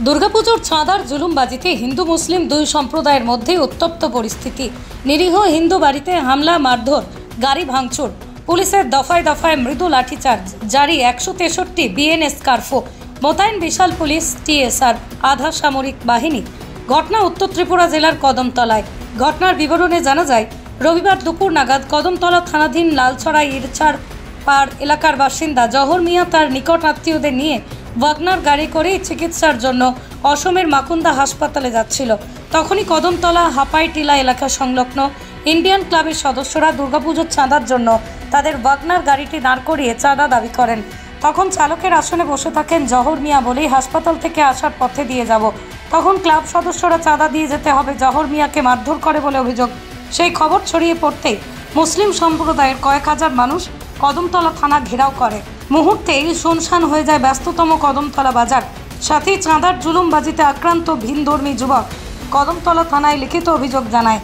দুর্গাপুজোর চাঁদার জুলুমবাজিতে হিন্দু মুসলিম দুই সম্প্রদায়ের মধ্যে উত্তপ্ত পরিস্থিতি। নিরীহ হিন্দু বাড়িতে হামলা, মারধর, গাড়ি ভাঙচুর, পুলিশের দফায় দফায় মৃদু লাঠিচার্জ জারি, 163 বিএনএস কার্ফু, মোতায়েন বিশাল পুলিশ, টিএসআর, আধা সামরিক বাহিনী। ঘটনা উত্তর ত্রিপুরা জেলার কদমতলায়। ঘটনার বিবরণে জানা যায়, রবিবার দুপুর নাগাদ কদমতলা থানাধীন লালছড়া ইরচার পাড় এলাকার বাসিন্দা জহর মিয়া তার নিকট আত্মীয়দের নিয়ে ওয়াগনার গাড়ি করে চিকিৎসার জন্য অসমের মাকুন্দা হাসপাতালে যাচ্ছিল। তখনই কদমতলা হাপাইটিলা এলাকা সংলগ্ন ইন্ডিয়ান ক্লাবের সদস্যরা দুর্গাপুজোর চাঁদার জন্য তাদের ওয়াগনার গাড়িটি দাঁড় করিয়ে চাঁদা দাবি করেন। তখন চালকের আসনে বসে থাকেন জহর মিয়া বলেই হাসপাতাল থেকে আসার পথে দিয়ে যাব। তখন ক্লাব সদস্যরা চাঁদা দিয়ে যেতে হবে, জহর মিয়াকে মারধর করে বলে অভিযোগ। সেই খবর ছড়িয়ে পড়তেই মুসলিম সম্প্রদায়ের কয়েক হাজার মানুষ কদমতলা থানা ঘেরাও করে। মুহূর্তেই শুনশান হয়ে যায় ব্যস্ততম কদমতলা বাজার। সাথেই চাঁদার জুলুমবাজিতে আক্রান্ত ভিনধর্মী যুবক কদমতলা থানায় লিখিত অভিযোগ জানায়।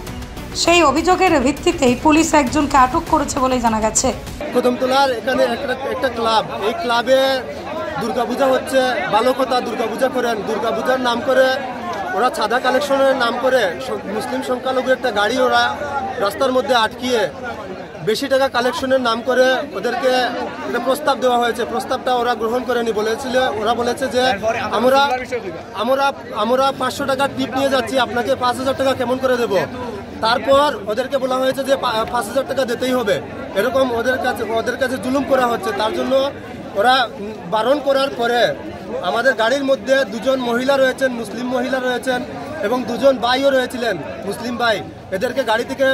সেই অভিযোগের ভিত্তিতেই পুলিশ একজনকে আটক করেছে বলে জানা গেছে। কদমতলার এখানে একটা ক্লাব, এই ক্লাবে দুর্গাপূজা হচ্ছে, বালকতা দুর্গাপূজা করেন। দুর্গাপূজার নাম করে ওরা চাঁদা কালেকশনের নাম করে মুসলিম সংখ্যালঘু একটা গাড়ি ওরা রাস্তার মধ্যে আটকিয়ে বেশি টাকা কালেকশনের নাম করে ওদেরকে একটা প্রস্তাব দেওয়া হয়েছে। প্রস্তাবটা ওরা গ্রহণ করেনি। ওরা বলেছে যে আমরা 500 টাকা টিপ নিয়ে যাচ্ছি, আপনাকে 5000 টাকা কেমন করে দেব। তারপর ওদেরকে বলা হয়েছে যে 5000 টাকা দিতেই হবে। এরকম ওদের কাছে জুলুম করা হচ্ছে। তার জন্য ওরা বারণ করার পরে আমাদের গাড়ির মধ্যে দুজন মহিলা রয়েছেন, মুসলিম মহিলা রয়েছেন, এবং দুজন ভাইও রয়েছিলেন মুসলিম ভাই। এদেরকে গাড়ি থেকে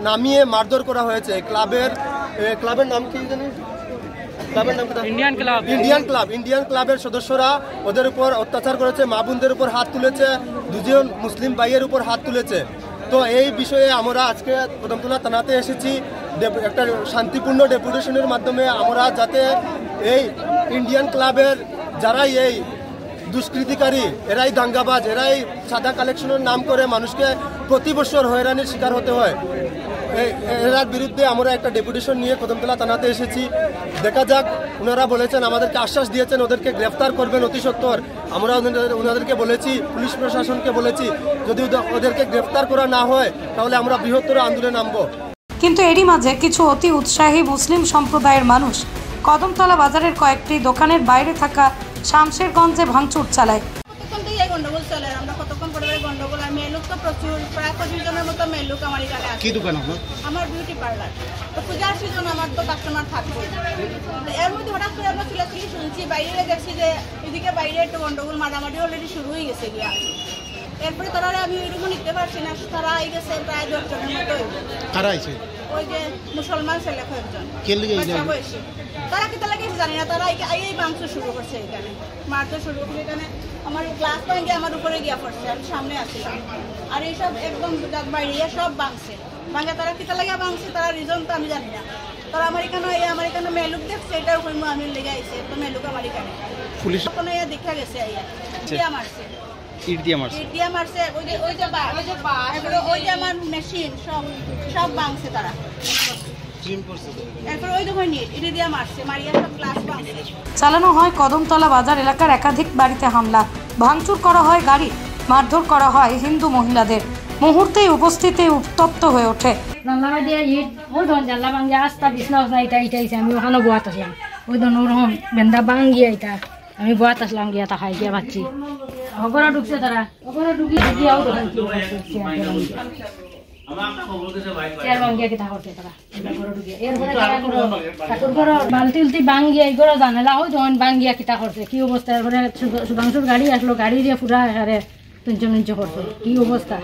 নামিয়ে মারধর করা হয়েছে। ক্লাবের নাম কি জানি? ইন্ডিয়ান ক্লাবের সদস্যরা ওদের উপর অত্যাচার করেছে, মা বোনদের উপর হাত তুলেছে, দুজন মুসলিম ভাইয়ের উপর হাত তুলেছে। তো এই বিষয়ে আমরা আজকে কদমতলা থানাতে এসেছি একটা শান্তিপূর্ণ ডেপুটেশনের মাধ্যমে। আমরা যাতে এই ইন্ডিয়ান ক্লাবের যারাই এই দুষ্কৃতিকারী, এরাই দাঙ্গাবাজ, এরাই চাঁদা কালেকশনের নাম করে মানুষকে প্রতি বছর হয়রানির শিকার হতে হয়, এরার বিরুদ্ধে আমরা একটা ডেপুটেশন নিয়ে কদমতলা থানাতে এসেছি। দেখা যাক, ওনারা বলেছেন, আমাদেরকে আশ্বাস দিয়েছেন ওদেরকে গ্রেফতার করবেন অতি সত্বর। আমরা ওনাদেরকে বলেছি, পুলিশ প্রশাসনকে বলেছি, যদি ওদেরকে গ্রেফতার করা না হয় তাহলে আমরা বৃহত্তর আন্দোলনে নামব। কিন্তু এরই মাঝে কিছু অতি উৎসাহী মুসলিম সম্প্রদায়ের মানুষ কদমতলা বাজারের কয়েকটি দোকানের বাইরে থাকা শামশেরগঞ্জে ভাঙচুর চালায়। গন্ডগোল চলে, আমরা কতক্ষণ পরিবারে গন্ডগোল। আর মেয়ে লোক তো প্রচুর, প্রায় 25 জনের মতো মেয়ে লোক আমার এখানে আছে। কি দোকান আপনার? আমার বিউটি পার্লার। তো পূজার সিজন, আমার তো কাস্টমার থাকবে। এর মধ্যে হঠাৎ করে আমরা চিল্লাচিল্লি শুনছি, বাইরে দেখছি যে এদিকে বাইরে একটু গন্ডগোল, মারামারি অলরেডি শুরু হয়ে গেছে গিয়া। এরপরে তারা আমি ওইরকম নিতে পারছি না, তারা এই গেছে প্রায় 10 জনের মতো। কারা আইছে? ওই যে মুসলমান ছেলে কয়েকজন। তারা কিতা লাগে জানি না, তারা এই মাংস শুরু করছে, এখানে মারতে শুরু করছে। এখানে আমার গ্লাস ভেঙে আমার উপরে গিয়া পড়ছে, আমি সামনে আসছিলাম। আর এইসব একদম বাইরে সব ভাঙছে। তারা কিতা লাগে ভাঙছে, তারা রিজন তো আমি জানি না। তারা আমার এখানে মেলুক দেখছে, এটার উপর আমি লেগে আইছে। তো মেলুক আমার এখানে পুলিশ কোনো দেখা গেছে, মারছে, ইট দিয়ে মারছে। ওই যে আমার মেশিন সব ভাঙছে তারা। চালানো হয় কদমতলা বাজার এলাকার একাধিক বাড়িতে হামলা, ভাঙচুর করা হয় গাড়ি, মারধর করা হয় হিন্দু মহিলাদের। মুহূর্তেই উপস্থিতি উত্তপ্ত হয়ে ওঠে। আমি ওখানে বোয়াত আসলাম, ওই ধরুন ওরকম বেন্দা ভাঙ্গিয়ে এটা আমি বোয়াত আসলাম, গিয়া তা খাই গিয়া পাচ্ছি। ওখানে ঢুকছে তারা, ওখানে ঢুকিয়ে গিয়াও বালতি উলতি বাঙ্গিয়া এগুলো জানালা ওই যখন বাঙ্গিয়া কিতা করছে, কি অবস্থা। এরপরে সুধাংশুর গাড়ি আসলো, গাড়ি দিয়ে পুরা এখানে তুঞ্চ করছে, কি অবস্থা।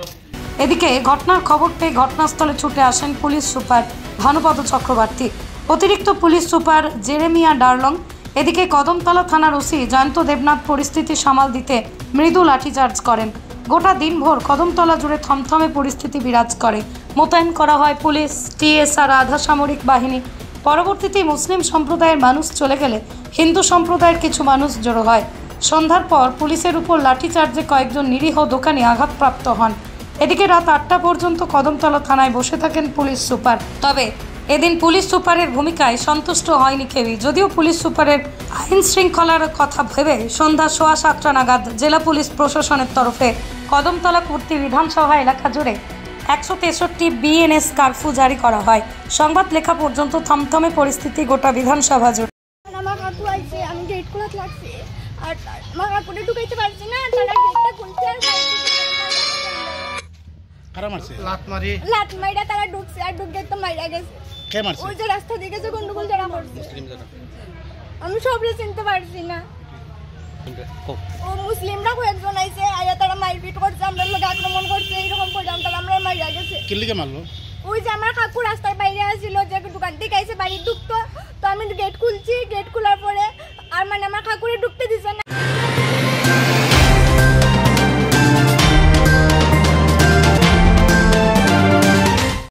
এদিকে ঘটনার খবর পেয়ে ঘটনাস্থলে ছুটে আসেন পুলিশ সুপার ভানুপদ চক্রবর্তী, অতিরিক্ত পুলিশ সুপার জেরেমিয়া ডার্লং। এদিকে কদমতলা থানার ওসি জয়ন্ত দেবনাথ পরিস্থিতি সামাল দিতে মৃদু লাঠিচার্জ করেন। গোটা দিনভর কদমতলা জুড়ে থমথমে পরিস্থিতি বিরাজ করে। মোতায়েন করা হয় পুলিশ, টিএসআর, আধা সামরিক বাহিনী। পরবর্তীতে মুসলিম সম্প্রদায়ের মানুষ চলে গেলে হিন্দু সম্প্রদায়ের কিছু মানুষ জড়ো হয়। সন্ধ্যার পর পুলিশের উপর লাঠিচার্জে কয়েকজন নিরীহ দোকানি আঘাতপ্রাপ্ত হন। এদিকে রাত 8টা পর্যন্ত কদমতলা থানায় বসে থাকেন পুলিশ সুপার। তবে এদিন পুলিশ সুপারের ভূমিকায় সন্তুষ্ট হয়নি কেউই। যদিও পুলিশ সুপারের আইন শৃঙ্খলার কথা ভেবে সন্ধ্যা 7:15 নাগাদ জেলা পুলিশ প্রশাসনের তরফে কদমতলা কুর্তি বিধানসভা এলাকা জুড়ে 163 বিএনএস কারফিউ জারি করা হয়। সংবাদ লেখা পর্যন্ত থমথমে পরিস্থিতি গোটা বিধানসভা জুড়ে। আমার কাকু আইছে, আমি গেট খোলাতে লাগছে আর আমার কাকুরে ঢুকাইতে পারছি না, তারা গেটটা খুলতে আর কারা মারছে? লাত মাইরা তারা ঢুকছে আর ঢুকে তো মাইরা গেছে। কে মারছে? ওই যে রাস্তা দিকে যে গন্ডগোল যারা করছে, আমি সবরে চিনতে পারছি না। ও মুসলিমরা কয়েকজন আইছে, আয়া তারা মারপিট করছে, আমরা লোক আক্রমণ করছে, এইরকম করে আমরা মাইরা গেছে। কি লিগে মারলো? ওই যে আমার কাকু রাস্তার বাইরে আসছিল, যে দোকান থেকে আইসে বাড়ি ঢুকতো, তো আমি গেট খুলছি, গেট খোলার পরে আর মানে আমার কাকুরে ঢুকতে দিছে